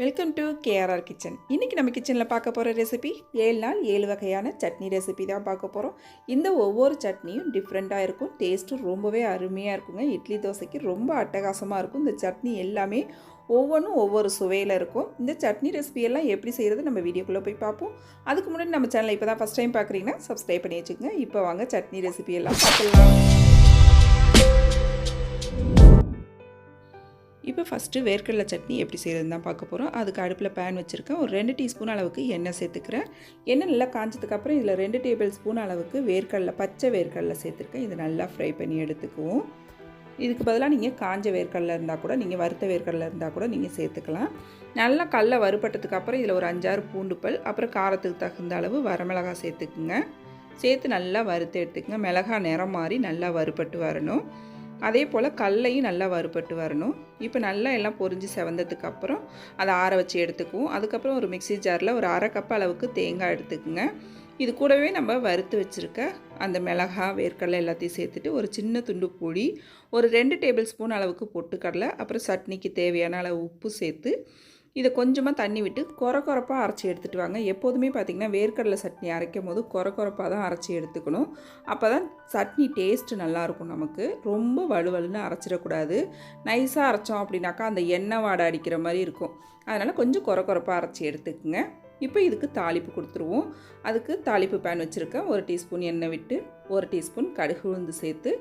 Welcome to KRR kitchen. இன்றைக்கி நம்ம கிச்சனில் பார்க்க போகிற ரெசிபி 7 நாள் 7 வகையான சட்னி ரெசிபி தான் பார்க்க போகிறோம். இந்த ஒவ்வொரு சட்னியும் டிஃப்ரெண்ட்டாக இருக்கும். டேஸ்ட்டும் ரொம்பவே அருமையாக இருக்குங்க. இட்லி தோசைக்கு ரொம்ப அட்டகாசமாக இருக்கும். இந்த சட்னி எல்லாமே ஒவ்வொன்றும் ஒவ்வொரு சுவையில் இருக்கும். இந்த சட்னி ரெசிபியெல்லாம் எப்படி செய்கிறது நம்ம வீடியோக்குள்ளே போய் பார்ப்போம். அதுக்கு முன்னாடி நம்ம சேனலை இப்போ தான் ஃபஸ்ட் டைம் பார்க்குறீங்கன்னா சப்ஸ்கிரைப் பண்ணி வச்சுக்கோங்க. இப்போ வாங்க சட்னி ரெசிபியெல்லாம் பார்க்கலாம். இப்போ ஃபஸ்ட்டு வேர்க்கடலை சட்னி எப்படி செய்கிறதுன்னு தான் பார்க்க போகிறோம். அதுக்கு அடுப்பில் பேன் வச்சுருக்கேன். ஒரு 2 டீஸ்பூன் அளவுக்கு எண்ணெய் சேர்த்துக்கிறேன். எண்ணெய் நல்லா காஞ்சதுக்கப்புறம் இதில் 2 டேபிள் ஸ்பூன் அளவுக்கு வேர்க்கடலை, பச்சை வேர்க்கடலை சேர்த்துருக்கேன். இது நல்லா ஃப்ரை பண்ணி எடுத்துக்குவோம். இதுக்கு பதிலாக நீங்கள் காஞ்ச வேர்க்கடலை இருந்தால் கூட, நீங்கள் வறுத்த வேர்க்கடலை இருந்தால் கூட நீங்கள் சேர்த்துக்கலாம். நல்லா கடலை வறுபட்டதுக்கப்புறம் இதில் ஒரு 5-6 பூண்டு பல், அப்புறம் காரத்துக்கு தகுந்த அளவு வரமிளகாய் சேர்த்துக்குங்க. சேர்த்து நல்லா வறுத்து எடுத்துக்கங்க. மிளகாய் நிறம் மாறி நல்லா வறுபட்டு வரணும். அதே போல் கடலையும் நல்லா வறுபட்டு வரணும். இப்போ நல்லா எல்லாம் பொரிஞ்சு செவந்ததுக்கப்புறம் அதை ஆற வச்சு எடுத்துக்குவோம். அதுக்கப்புறம் ஒரு மிக்ஸி ஜாரில் ஒரு 1/2 கப் அளவுக்கு தேங்காய் எடுத்துக்குங்க. இது கூடவே நம்ம வறுத்து வச்சுருக்க அந்த மிளகாய், வேர்க்கடலை எல்லாத்தையும் சேர்த்துட்டு ஒரு சின்ன துண்டு புளி, ஒரு 2 டேபிள் ஸ்பூன் அளவுக்கு பொட்டுக்கடலை, அப்புறம் சட்னிக்கு தேவையான அளவு உப்பு சேர்த்து இதை கொஞ்சமாக தண்ணி விட்டு கொரப்பாக அரைச்சி எடுத்துகிட்டு வாங்க. எப்போதுமே பார்த்திங்கன்னா வேர்க்கடலை சட்னி அரைக்கும் போது கொரப்பாக தான் அரைச்சி எடுத்துக்கணும். அப்போ தான் சட்னி டேஸ்ட்டு நல்லாயிருக்கும். நமக்கு ரொம்ப வலுவலுன்னு அரைச்சிடக்கூடாது. நைஸாக அரைச்சோம் அப்படின்னாக்கா அந்த எண்ணெய் வாடை அடிக்கிற மாதிரி இருக்கும். அதனால் கொஞ்சம் கொரப்பாக அரைச்சி எடுத்துக்கோங்க. இப்போ இதுக்கு தாளிப்பு கொடுத்துருவோம். அதுக்கு தாளிப்பு பேன் வச்சுருக்கேன். 1 டீஸ்பூன் எண்ணெய் விட்டு 1 டீஸ்பூன் கடுகு உளுந்து சேர்த்து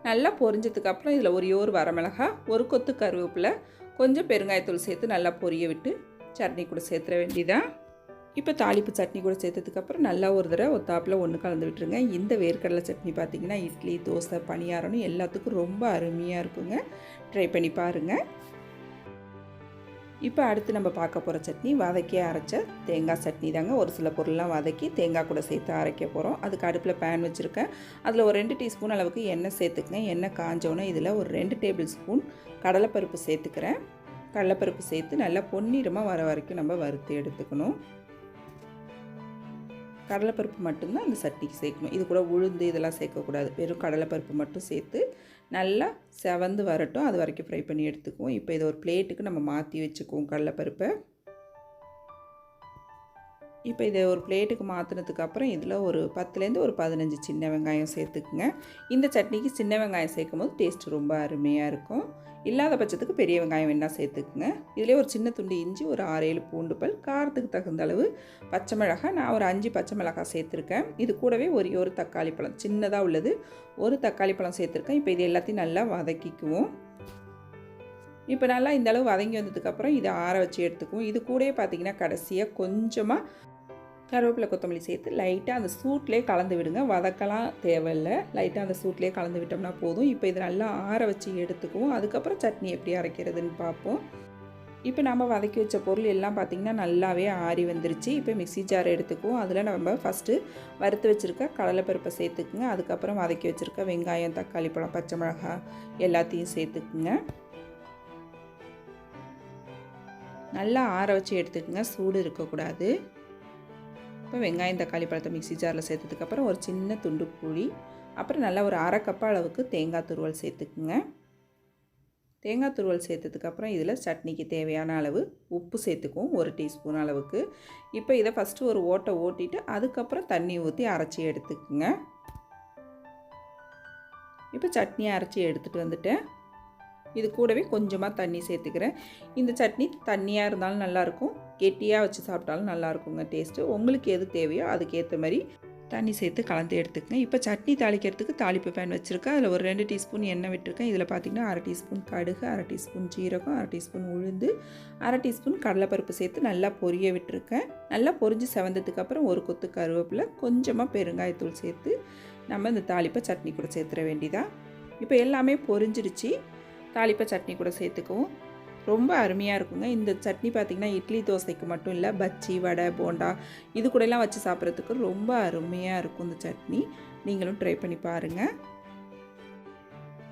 நல்லா பொரிஞ்சதுக்கப்புறம் இதில் ஒரே ஒரு வரமிளகாய், ஒரு கொத்து கருவேப்பிலை, கொஞ்சம் பெருங்காயத்தூள் சேர்த்து நல்லா பொரிய விட்டு சட்னி கூட சேர்த்துற வேண்டியதான். இப்போ தாளிப்பு சட்னி கூட சேர்த்ததுக்கப்புறம் நல்லா ஒரு தடவை ஒத்தாப்பில் ஒன்று கலந்து விட்டுருங்க. இந்த வேர்க்கடலை சட்னி பார்த்திங்கன்னா இட்லி, தோசை, பணியாரம்னு எல்லாத்துக்கும் ரொம்ப அருமையாக இருக்குங்க. ட்ரை பண்ணி பாருங்கள். இப்போ அடுத்து நம்ம பார்க்க போகிற சட்னி வதக்கி அரைச்ச தேங்காய் சட்னி தாங்க. ஒரு சில பொருள்லாம் வதக்கி தேங்காய் கூட சேர்த்து அரைக்க போகிறோம். அதுக்கு அடுப்பில் பேன் வச்சுருக்கேன். அதில் ஒரு 2 டீஸ்பூன் அளவுக்கு எண்ணெய் சேர்த்துக்குங்க. எண்ணெய் காஞ்சோன்னே இதில் ஒரு 2 டேபிள் ஸ்பூன் கடலைப்பருப்பு சேர்த்துக்கிறேன். கடலைப்பருப்பு சேர்த்து நல்லா பொன்னிறமாக வர வரைக்கும் நம்ம வறுத்து எடுத்துக்கணும். கடலைப்பருப்பு மட்டும்தான் அந்த சட்னிக்கு சேர்க்கணும். இது கூட உளுந்து இதெல்லாம் சேர்க்கக்கூடாது. வெறும் கடலைப்பருப்பு மட்டும் சேர்த்து நல்லா செவந்து வரட்டும். அது வரைக்கும் ஃப்ரை பண்ணி எடுத்துக்குவோம். இப்போ இதை ஒரு பிளேட்டுக்கு நம்ம மாற்றி வச்சுக்குவோம் கடலைப்பருப்பை. இப்போ இதை ஒரு பிளேட்டுக்கு மாற்றினதுக்கப்புறம் இதில் ஒரு 10லேருந்து ஒரு 15 சின்ன வெங்காயம் சேர்த்துக்குங்க. இந்த சட்னிக்கு சின்ன வெங்காயம் சேர்க்கும் போது டேஸ்ட் ரொம்ப அருமையாக இருக்கும். இல்லாத பட்சத்துக்கு பெரிய வெங்காயம் வேணால் சேர்த்துக்குங்க. இதிலே ஒரு சின்ன துண்டு இஞ்சி, ஒரு 6-7 பூண்டு பல், காரத்துக்கு தகுந்த அளவு பச்சை மிளகாய், நான் ஒரு 5 பச்சை மிளகாய் சேர்த்துருக்கேன். இது கூடவே ஒரு தக்காளி பழம், சின்னதாக உள்ளது ஒரு தக்காளி பழம் சேர்த்துருக்கேன். இப்போ இது எல்லாத்தையும் நல்லா வதக்கிக்குவோம். இப்போ நல்லா இந்த அளவு வதங்கி வந்ததுக்கப்புறம் இதை ஆற வச்சு எடுத்துக்குவோம். இது கூடவே பார்த்திங்கன்னா கடைசியாக கொஞ்சமாக கருவேப்பிலை, கொத்தமல்லி சேர்த்து லைட்டாக அந்த சூட்லேயே கலந்து விடுங்க. வதக்கலாம் தேவையில்லை. லைட்டாக அந்த சூட்லேயே கலந்து விட்டோம்னா போதும். இப்போ இதை நல்லா ஆற வச்சு எடுத்துக்குவோம். அதுக்கப்புறம் சட்னி எப்படி அரைக்கிறதுன்னு பார்ப்போம். இப்போ நம்ம வதக்கி வச்ச பொருள் எல்லாம் பார்த்திங்கன்னா நல்லாவே ஆறி வந்துருச்சு. இப்போ மிக்ஸி ஜார் எடுத்துக்குவோம். அதில் நம்ம ஃபஸ்ட்டு வறுத்து வச்சுருக்க கடலைப்பருப்பை சேர்த்துக்குங்க. அதுக்கப்புறம் வதக்கி வச்சுருக்க வெங்காயம், தக்காளி பழம், பச்சை மிளகாய் எல்லாத்தையும் சேர்த்துக்குங்க. நல்லா ஆற வச்சு எடுத்துக்குங்க. சூடு இருக்கக்கூடாது. இப்போ வெங்காயம், தக்காளி பழத்தை மிக்ஸி ஜாரில் சேர்த்ததுக்கப்புறம் ஒரு சின்ன துண்டு புளி, அப்புறம் நல்லா ஒரு 1/2 கப் அளவுக்கு தேங்காய் துருவல் சேர்த்துக்குங்க. தேங்காய் துருவல் சேர்த்ததுக்கப்புறம் இதில் சட்னிக்கு தேவையான அளவு உப்பு சேர்த்துக்குவோம், 1 டீஸ்பூன் அளவுக்கு. இப்போ இதை ஃபஸ்ட்டு ஒரு ஓட்டை ஓட்டிட்டு அதுக்கப்புறம் தண்ணி ஊற்றி அரைச்சி எடுத்துக்குங்க. இப்போ சட்னியை அரைச்சி எடுத்துகிட்டு வந்துட்டேன். இது கூடவே கொஞ்சமாக தண்ணி சேர்த்துக்கிறேன். இந்த சட்னி தண்ணியாக இருந்தாலும் நல்லாயிருக்கும், கெட்டியாக வச்சு சாப்பிட்டாலும் நல்லாயிருக்குங்க டேஸ்ட்டு. உங்களுக்கு எது தேவையோ அதுக்கேற்ற மாதிரி தண்ணி சேர்த்து கலந்து எடுத்துக்கங்க. இப்போ சட்னி தாளிக்கிறதுக்கு தாளிப்பு பேன் வச்சுருக்கேன். அதில் ஒரு 2 டீஸ்பூன் எண்ணெய் விட்டுருக்கேன். இதில் பார்த்திங்கன்னா 1/2 டீஸ்பூன் கடுகு, 1/2 டீஸ்பூன் ஜீரகம், 1/2 டீஸ்பூன் உளுந்து, 1/2 டீஸ்பூன் கடலைப்பருப்பு சேர்த்து நல்லா பொரிய விட்டுருக்கேன். நல்லா பொரிஞ்சு செவந்ததுக்கப்புறம் ஒரு கொத்து கருவேப்பிலை, கொஞ்சமாக பெருங்காயத்தூள் சேர்த்து நம்ம இந்த தாளிப்பை சட்னி கூட சேர்த்துற வேண்டியதான். இப்போ எல்லாமே பொரிஞ்சிருச்சு. தாளிப்பை சட்னி கூட சேர்த்துக்குவோம். ரொம்ப அருமையாக இருக்குங்க. இந்த சட்னி பார்த்திங்கன்னா இட்லி, தோசைக்கு மட்டும் இல்லை, பஜ்ஜி, வடை, போண்டா இது கூடலாம் வச்சு சாப்பிட்றதுக்கு ரொம்ப அருமையாக இருக்கும் இந்த சட்னி. நீங்களும் ட்ரை பண்ணி பாருங்கள்.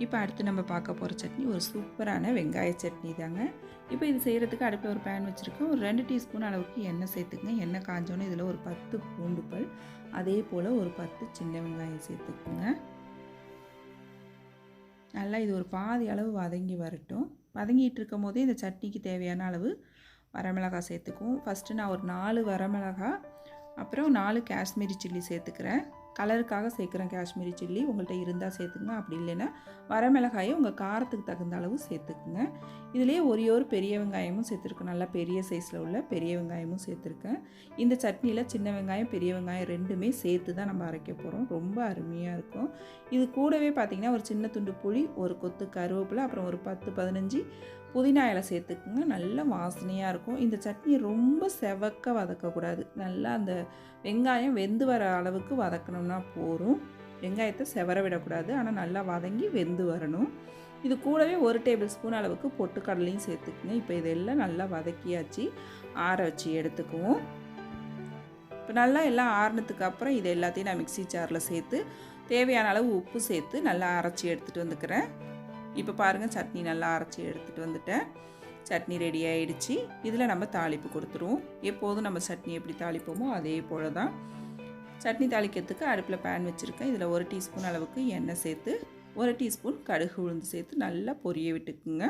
இப்போ அடுத்து நம்ம பார்க்க போகிற சட்னி ஒரு சூப்பரான வெங்காய சட்னி தாங்க. இப்போ இது செய்கிறதுக்கு அடுப்பில் ஒரு பேன் வச்சுருக்கேன். ஒரு 2 டீஸ்பூன் அளவுக்கு எண்ணெய் சேர்த்துக்குங்க. எண்ணெய் காஞ்சோன்னே இதில் ஒரு 10 பூண்டு பல், அதே போல் ஒரு 10 சின்ன வெங்காயம் சேர்த்துக்குங்க. நல்லா இது ஒரு பாதி அளவு வதங்கி வரட்டும். வதங்கிட்டு இருக்கும் போதே இந்த சட்னிக்கு தேவையான அளவு வரமிளகாய் சேர்த்துக்குவோம். ஃபஸ்ட்டு நான் ஒரு 4 வரமிளகாய், அப்புறம் 4 காஷ்மீரி சில்லி சேர்த்துக்கிறேன். கலருக்காக சேர்க்குறேன் காஷ்மீரி சில்லி. உங்கள்கிட்ட இருந்தால் சேர்த்துக்குங்க, அப்படி இல்லைன்னா வரமிளகாயை உங்கள் காரத்துக்கு தகுந்த அளவு சேர்த்துக்குங்க. இதுலேயே ஒரே ஒரு பெரிய வெங்காயமும் சேர்த்துருக்கேன். நல்லா பெரிய சைஸில் உள்ள பெரிய வெங்காயமும் சேர்த்துருக்கேன். இந்த சட்னியில் சின்ன வெங்காயம் பெரிய வெங்காயம் ரெண்டுமே சேர்த்து தான் நம்ம அரைக்க போகிறோம். ரொம்ப அருமையாக இருக்கும். இது கூடவே பார்த்திங்கன்னா ஒரு சின்ன துண்டு புளி, ஒரு கொத்து கருவேப்பிலை, அப்புறம் ஒரு 10-15 புதினா இலை சேர்த்துக்குங்க. நல்ல வாசனையாக இருக்கும். இந்த சட்னி ரொம்ப செவக்க வதக்கக்கூடாது. நல்லா அந்த வெங்காயம் வெந்து வர அளவுக்கு வதக்கணும்னா போதும். வெங்காயத்தை செவர விடக்கூடாது, ஆனால் நல்லா வதங்கி வெந்து வரணும். இது கூடவே 1 டேபிள் ஸ்பூன் அளவுக்கு பொட்டுக்கடலையும் சேர்த்துக்குங்க. இப்போ இதெல்லாம் நல்லா வதக்கியாச்சு, ஆற வச்சு எடுத்துக்குவோம். இப்போ நல்லா எல்லாம் ஆறுனதுக்கு அப்புறம் இது எல்லாத்தையும் நான் மிக்ஸி ஜாரில் சேர்த்து தேவையான அளவு உப்பு சேர்த்து நல்லா அரைச்சி எடுத்துகிட்டு வந்துக்கிறேன். இப்போ பாருங்கள், சட்னி நல்லா அரைச்சி எடுத்துகிட்டு வந்துட்டேன். சட்னி ரெடி ஆகிடுச்சு. இதில் நம்ம தாளிப்பு கொடுத்துருவோம். எப்போதும் நம்ம சட்னி எப்படி தாளிப்போமோ அதே போல் தான். சட்னி தாளிக்கிறதுக்கு அடுப்பில் பேன் வச்சுருக்கேன். இதில் 1 டீஸ்பூன் அளவுக்கு எண்ணெய் சேர்த்து 1 டீஸ்பூன் கடுகு உளுந்து சேர்த்து நல்லா பொரிய விட்டுக்குங்க.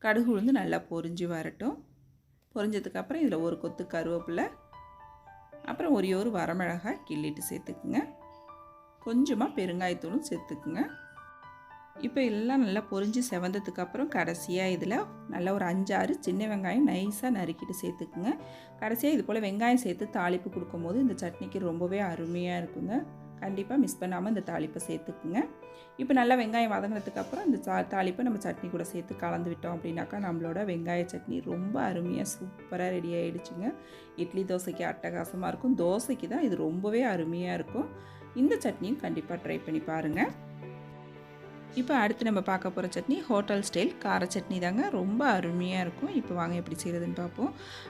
கடுகு உளுந்து நல்லா பொரிஞ்சு வரட்டும். பொரிஞ்சதுக்கப்புறம் இதில் ஒரு கொத்து கருவேப்பிலை, அப்புறம் ஒரே ஒரு வரமிளகாய் கிள்ளிட்டு சேர்த்துக்குங்க. கொஞ்சமாக பெருங்காயத்தூளும் சேர்த்துக்குங்க. இப்போ எல்லாம் நல்லா பொரிஞ்சு செவந்ததுக்கப்புறம் கடைசியாக இதில் நல்லா ஒரு 5-6 சின்ன வெங்காயம் நைஸாக நறுக்கிட்டு சேர்த்துக்குங்க. கடைசியாக இது போல் வெங்காயம் சேர்த்து தாளிப்பு கொடுக்கும்போது இந்த சட்னிக்கு ரொம்பவே அருமையாக இருக்குங்க. கண்டிப்பாக மிஸ் பண்ணாமல் இந்த தாளிப்பை சேர்த்துக்குங்க. இப்போ நல்லா வெங்காயம் வதங்கினதுக்கப்புறம் இந்த தாளிப்பை நம்ம சட்னி கூட சேர்த்து கலந்து விட்டோம் அப்படின்னாக்கா நம்மளோட வெங்காய சட்னி ரொம்ப அருமையாக சூப்பராக ரெடி ஆகிடுச்சுங்க. இட்லி தோசைக்கு அட்டகாசமாக இருக்கும். தோசைக்கு தான் இது ரொம்பவே அருமையாக இருக்கும். இந்த சட்னியும் கண்டிப்பாக ட்ரை பண்ணி பாருங்கள். இப்போ அடுத்து நம்ம பார்க்க போகிற சட்னி ஹோட்டல் ஸ்டைல் கார சட்னி தாங்க. ரொம்ப அருமையாக இருக்கும். இப்போ வாங்க எப்படி செய்கிறதுன்னு பார்ப்போம்.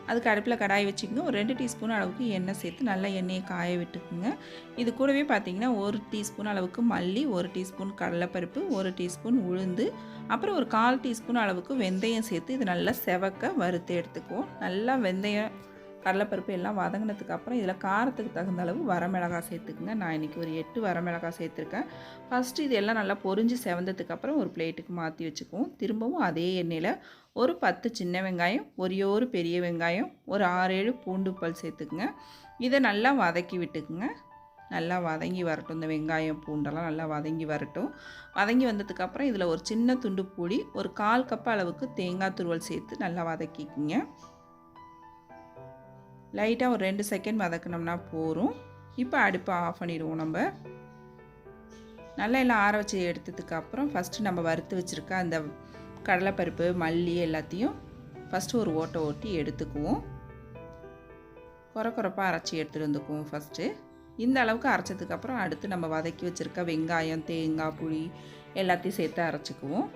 அதுக்கு அடுப்பில் கடாய் வச்சுக்கோங்க. ஒரு 2 டீஸ்பூன் அளவுக்கு எண்ணெய் சேர்த்து நல்லா எண்ணெயை காய விட்டுக்குங்க. இது கூடவே பார்த்திங்கன்னா 1 டீஸ்பூன் அளவுக்கு மல்லி, 1 டீஸ்பூன் கடலைப்பருப்பு, 1 டீஸ்பூன் உளுந்து, அப்புறம் ஒரு 1/4 டீஸ்பூன் அளவுக்கு வெந்தயம் சேர்த்து இது நல்லா செவக்க வறுத்து எடுத்துக்குவோம். நல்லா வெந்தயம் கடலைப்பருப்பு எல்லாம் வதங்கினதுக்கப்புறம் இதில் காரத்துக்கு தகுந்த அளவு வரமிளகாய் சேர்த்துக்குங்க. நான் இன்றைக்கி ஒரு 8 வரமிளகாய் சேர்த்துருக்கேன். ஃபஸ்ட்டு இது எல்லாம் நல்லா பொரிஞ்சு செவந்ததுக்கப்புறம் ஒரு பிளேட்டுக்கு மாற்றி வச்சுக்குவோம். திரும்பவும் அதே எண்ணெயில் ஒரு 10 சின்ன வெங்காயம், ஒரே ஒரு பெரிய வெங்காயம், ஒரு 6-7 பூண்டு பல் சேர்த்துக்குங்க. இதை நல்லா வதக்கி விட்டுக்குங்க. நல்லா வதங்கி வரட்டும். இந்த வெங்காயம் பூண்டெல்லாம் நல்லா வதங்கி வரட்டும். வதங்கி வந்ததுக்கப்புறம் இதில் ஒரு சின்ன துண்டு புளி, ஒரு 1/4 கப் அளவுக்கு தேங்காய் துருவல் சேர்த்து நல்லா வதக்கிக்குங்க. லைட்டாக ஒரு 2 செகண்ட் வதக்கினோம்னா போதும். இப்போ அடுப்பை ஆஃப் பண்ணிடுவோம். நம்ம நல்லா எல்லாம் ஆற வச்சு எடுத்ததுக்கப்புறம் ஃபஸ்ட்டு நம்ம வறுத்து வச்சுருக்க அந்த கடலைப்பருப்பு மல்லி எல்லாத்தையும் ஃபஸ்ட்டு ஒரு ஓட்டை ஓட்டி எடுத்துக்குவோம். குறப்பாக அரைச்சி எடுத்துகிட்டு வந்துக்குவோம். ஃபஸ்ட்டு இந்த அளவுக்கு அரைச்சதுக்கப்புறம் அடுத்து நம்ம வதக்கி வச்சுருக்க வெங்காயம் தேங்காய் புளி எல்லாத்தையும் சேர்த்து அரைச்சிக்குவோம்.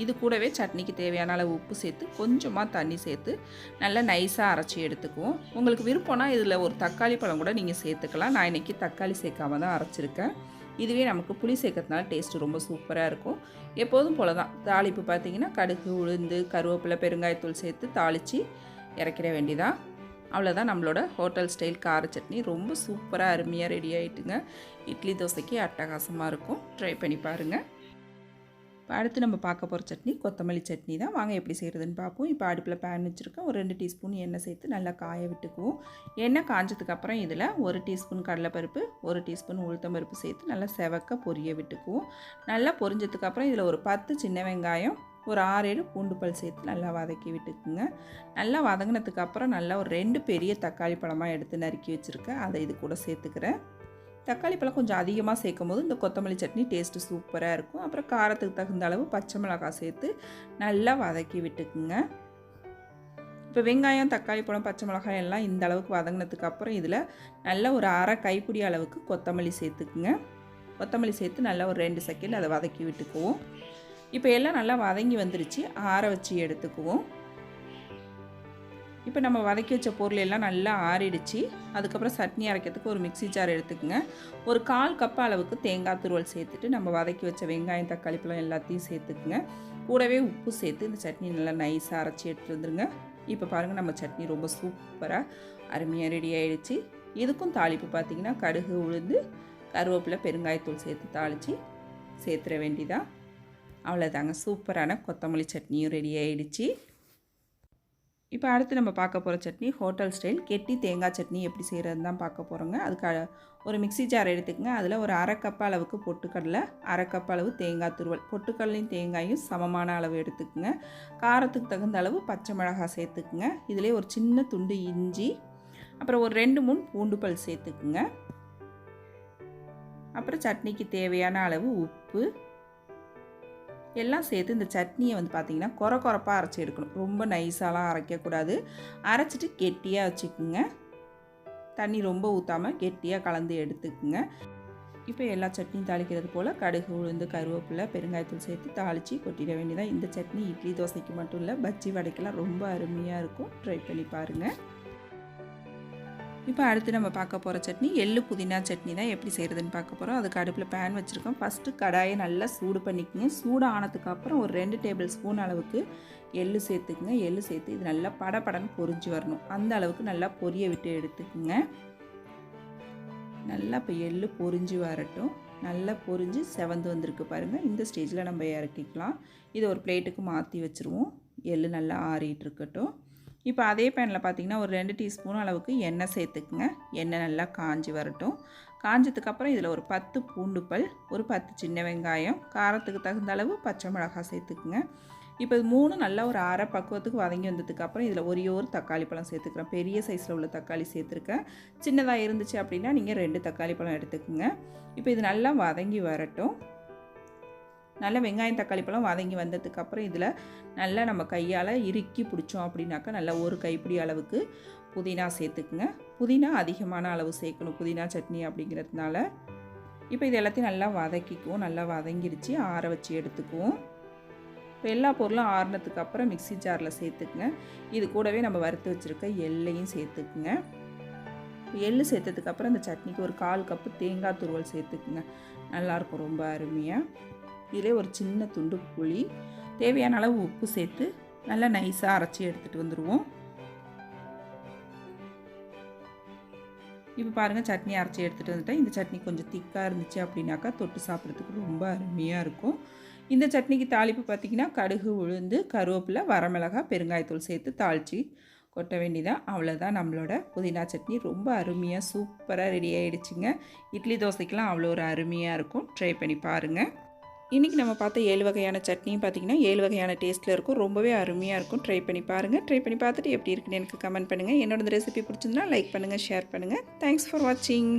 இது கூடவே சட்னிக்கு தேவையான அளவு உப்பு சேர்த்து கொஞ்சமாக தண்ணி சேர்த்து நல்லா நைஸாக அரைச்சி எடுத்துக்குவோம். உங்களுக்கு விருப்பம்னா இதில் ஒரு தக்காளி பழம் கூட நீங்கள் சேர்த்துக்கலாம். நான் இன்றைக்கி தக்காளி சேர்க்காம தான் அரைச்சிருக்கேன். இதுவே நமக்கு புளி சேர்க்கறதுனால டேஸ்ட்டு ரொம்ப சூப்பராக இருக்கும். எப்போதும் போல தான் தாளிப்பு பார்த்திங்கன்னா கடுகு உளுந்து கருவேப்பிலை பெருங்காயத்தூள் சேர்த்து தாளித்து இறக்கிற வேண்டியதான். அவ்வளோதான், நம்மளோட ஹோட்டல் ஸ்டைல் கார சட்னி ரொம்ப சூப்பராக அருமையாக ரெடி ஆகிட்டுங்க. இட்லி தோசைக்கு அட்டகாசமாக இருக்கும். ட்ரை பண்ணி பாருங்கள். இப்போ அடுத்து நம்ம பார்க்க போகிற சட்னி கொத்தமல்லி சட்னி தான். வாங்க எப்படி செய்கிறதுன்னு பார்ப்போம். இப்போ அடுப்பில் பேன் வச்சுருக்கேன். ஒரு 2 டீஸ்பூன் எண்ணெய் சேர்த்து நல்லா காய விட்டுக்குவோம். எண்ணெய் காஞ்சதுக்கப்புறம் இதில் 1 டீஸ்பூன் கடலைப்பருப்பு, 1 டீஸ்பூன் உளுத்தம்பருப்பு சேர்த்து நல்லா செவக்க பொரிய விட்டுக்குவோம். நல்லா பொரிஞ்சதுக்கப்புறம் இதில் ஒரு 10 சின்ன வெங்காயம், ஒரு 6-7 பூண்டு பல் சேர்த்து நல்லா வதக்கி விட்டுக்குங்க. நல்லா வதங்கினதுக்கப்புறம் நல்லா ஒரு 2 பெரிய தக்காளி பழமாக எடுத்து நறுக்கி வச்சுருக்கேன். அதை இது கூட சேர்த்துக்கிறேன். தக்காளி பழம் கொஞ்சம் அதிகமாக சேர்க்கும் போது இந்த கொத்தமல்லி சட்னி டேஸ்ட்டு சூப்பராக இருக்கும். அப்புறம் காரத்துக்கு தகுந்த அளவு பச்சை மிளகாய் சேர்த்து நல்லா வதக்கி விட்டுக்குங்க. இப்போ வெங்காயம் தக்காளி பழம் பச்சை மிளகாய் எல்லாம் இந்த அளவுக்கு வதங்கினதுக்கப்புறம் இதில் நல்லா ஒரு அரை கைப்பிடி அளவுக்கு கொத்தமல்லி சேர்த்துக்குங்க. கொத்தமல்லி சேர்த்து நல்லா ஒரு 2 செகண்ட் அதை வதக்கி விட்டுக்குவோம். இப்போ எல்லாம் நல்லா வதங்கி வந்துருச்சு. ஆற வச்சு எடுத்துக்குவோம். இப்போ நம்ம வதக்கி வச்ச பொருள் எல்லாம் நல்லா ஆறிடுச்சு. அதுக்கப்புறம் சட்னி அரைக்கிறதுக்கு ஒரு மிக்ஸி ஜார் எடுத்துக்கங்க. ஒரு 1/4 கப் அளவுக்கு தேங்காய் துருவல் சேர்த்துட்டு நம்ம வதக்கி வச்ச வெங்காயம் தக்காளி பழம் எல்லாத்தையும் சேர்த்துக்குங்க. கூடவே உப்பு சேர்த்து இந்த சட்னி நல்லா நைஸாக அரைச்சி எடுத்துகிட்டு வந்துருங்க. இப்போ பாருங்கள், நம்ம சட்னி ரொம்ப சூப்பராக அருமையாக ரெடி ஆகிடுச்சு. இதுக்கும் தாளிப்பு பார்த்திங்கன்னா கடுகு உளுந்து கருவேப்பிலை பெருங்காயத்தூள் சேர்த்து தாளித்து சேர்த்துற வேண்டியதான். அவ்வளோதாங்க, சூப்பரான கொத்தமல்லி சட்னியும் ரெடி ஆகிடுச்சு. இப்போ அடுத்து நம்ம பார்க்க போகிற சட்னி ஹோட்டல் ஸ்டைல் கெட்டி தேங்காய் சட்னி எப்படி செய்கிறதுன்னு தான் பார்க்க போகிறோங்க. அதுக்கு ஒரு மிக்ஸி ஜார் எடுத்துக்கங்க. அதில் ஒரு அரை கப் அளவுக்கு பொட்டுக்கடலை, அரை கப் அளவு தேங்காய் துருவல், பொட்டுக்கடலையும் தேங்காயும் சமமான அளவு எடுத்துக்கங்க. காரத்துக்கு தகுந்த அளவு பச்சை மிளகாய் சேர்த்துக்குங்க. இதிலே ஒரு சின்ன துண்டு இஞ்சி, அப்புறம் ஒரு 2-3 பூண்டு பல் சேர்த்துக்குங்க. அப்புறம் சட்னிக்கு தேவையான அளவு உப்பு எல்லாம் சேர்த்து இந்த சட்னியை வந்து பார்த்திங்கன்னா கொரப்பாக அரைச்சி எடுக்கணும். ரொம்ப நைஸாலாம் அரைக்கக்கூடாது. அரைச்சிட்டு கெட்டியாக வச்சுக்குங்க. தண்ணி ரொம்ப ஊற்றாமல் கெட்டியாக கலந்து எடுத்துக்குங்க. இப்போ எல்லா சட்னியும் தாளிக்கிறது போல் கடுகு, உளுந்து, கருவேப்பிலை, பெருங்காயத்தூள் சேர்த்து தாளித்து கொட்டிட வேண்டியதான். இந்த சட்னி இட்லி தோசைக்கு மட்டும் இல்லை, பஜ்ஜி வடைக்கெல்லாம் ரொம்ப அருமையாக இருக்கும். ட்ரை பண்ணி பாருங்கள். இப்போ அடுத்து நம்ம பார்க்க போகிற சட்னி எள்ளு புதினா சட்னி தான் எப்படி செய்கிறதுன்னு பார்க்க போகிறோம். அதுக்கு அடுப்பில் பேன் வச்சுருக்கோம். ஃபஸ்ட்டு கடாயை நல்லா சூடு பண்ணிக்கோங்க. சூடு ஆனதுக்கப்புறம் ஒரு 2 டேபிள் ஸ்பூன் அளவுக்கு எள்ளு சேர்த்துக்குங்க. எள்ளு சேர்த்து இது நல்லா படபடன்னு பொரிஞ்சு வரணும். அந்த அளவுக்கு நல்லா பொரிய விட்டு எடுத்துக்குங்க. நல்லா இப்போ எள்ளு பொரிஞ்சு வரட்டும். நல்லா பொரிஞ்சு செவந்து வந்திருக்கு பாருங்கள். இந்த ஸ்டேஜில் நம்ம இறக்கிக்கலாம். இதை ஒரு பிளேட்டுக்கு மாற்றி வச்சுருவோம். எள்ளு நல்லா ஆறிட்டு இருக்கட்டும். இப்போ அதே பேனில் பார்த்திங்கன்னா ஒரு 2 டீஸ்பூன் அளவுக்கு எண்ணெய் சேர்த்துக்குங்க. எண்ணெய் நல்லா காஞ்சி வரட்டும். காஞ்சதுக்கப்புறம் இதில் ஒரு 10 பூண்டு பல், ஒரு 10 சின்ன வெங்காயம், காரத்துக்கு தகுந்த அளவு பச்சை மிளகாய் சேர்த்துக்குங்க. இப்போ இது 3 நல்லா ஒரு அரை பக்குவத்துக்கு வதங்கி வந்ததுக்கப்புறம் இதில் ஒரே ஒரு தக்காளி பழம் சேர்த்துக்கிறேன். பெரிய சைஸில் உள்ள தக்காளி சேர்த்துருக்கேன். சின்னதாக இருந்துச்சு அப்படின்னா நீங்கள் 2 தக்காளி பழம் எடுத்துக்கோங்க. இப்போ இது நல்லா வதங்கி வரட்டும். நல்லா வெங்காயம் தக்காளி பழம் வதங்கி வந்ததுக்கப்புறம் இதில் நல்லா நம்ம கையால் இறுக்கி பிடிச்சோம் அப்படின்னாக்கா நல்லா ஒரு கைப்பிடி அளவுக்கு புதினா சேர்த்துக்குங்க. புதினா அதிகமான அளவு சேர்க்கணும் புதினா சட்னி அப்படிங்கிறதுனால. இப்போ இது எல்லாத்தையும் நல்லா வதக்கிக்குவோம். நல்லா வதங்கிடுச்சு, ஆற வச்சு எடுத்துக்குவோம். இப்போ எல்லா பொருளும் ஆறுனதுக்கப்புறம் மிக்ஸி ஜாரில் சேர்த்துக்குங்க. இது கூடவே நம்ம வறுத்து வச்சுருக்க எள்ளையும் சேர்த்துக்குங்க. எள்ளு சேர்த்ததுக்கப்புறம் இந்த சட்னிக்கு ஒரு 1/4 கப்பு தேங்காய் துருவல் சேர்த்துக்குங்க. நல்லாயிருக்கும் ரொம்ப அருமையாக. இதிலே ஒரு சின்ன துண்டு புளி, தேவையான அளவு உப்பு சேர்த்து நல்லா நைஸாக அரைச்சி எடுத்துகிட்டு வந்துடுவோம். இப்போ பாருங்கள் சட்னி அரைச்சி எடுத்துகிட்டு வந்துட்டேன். இந்த சட்னி கொஞ்சம் திக்காக இருந்துச்சு அப்படின்னாக்கா தொட்டு சாப்பிட்றதுக்கு ரொம்ப அருமையாக இருக்கும். இந்த சட்னிக்கு தாளிப்பு பார்த்திங்கன்னா கடுகு, உளுந்து, கருவேப்பிலை, வரமிளகாய், பெருங்காயத்தூள் சேர்த்து தாளித்து கொட்ட வேண்டியதான். அவ்வளோதான் நம்மளோட புதினா சட்னி ரொம்ப அருமையாக சூப்பராக ரெடி ஆகிடுச்சுங்க. இட்லி தோசைக்கெலாம் அவ்வளோ ஒரு அருமையாக இருக்கும். ட்ரை பண்ணி பாருங்கள். இன்றைக்கி நம்ம பார்த்த 7 வகையான சட்னியும் பார்த்திங்கன்னா 7 வகையான டேஸ்ட்டில் இருக்கும். ரொம்பவே அருமையாக இருக்கும். ட்ரை பண்ணி பாருங்கள். ட்ரை பண்ணி பார்த்துட்டு எப்படி இருக்குன்னு எனக்கு கமெண்ட் பண்ணுங்கள். என்னோட ரெசிபி பிடிச்சிருந்தா லைக் பண்ணுங்கள், ஷேர் பண்ணுங்கள். தேங்க்ஸ் ஃபார் வாட்சிங்.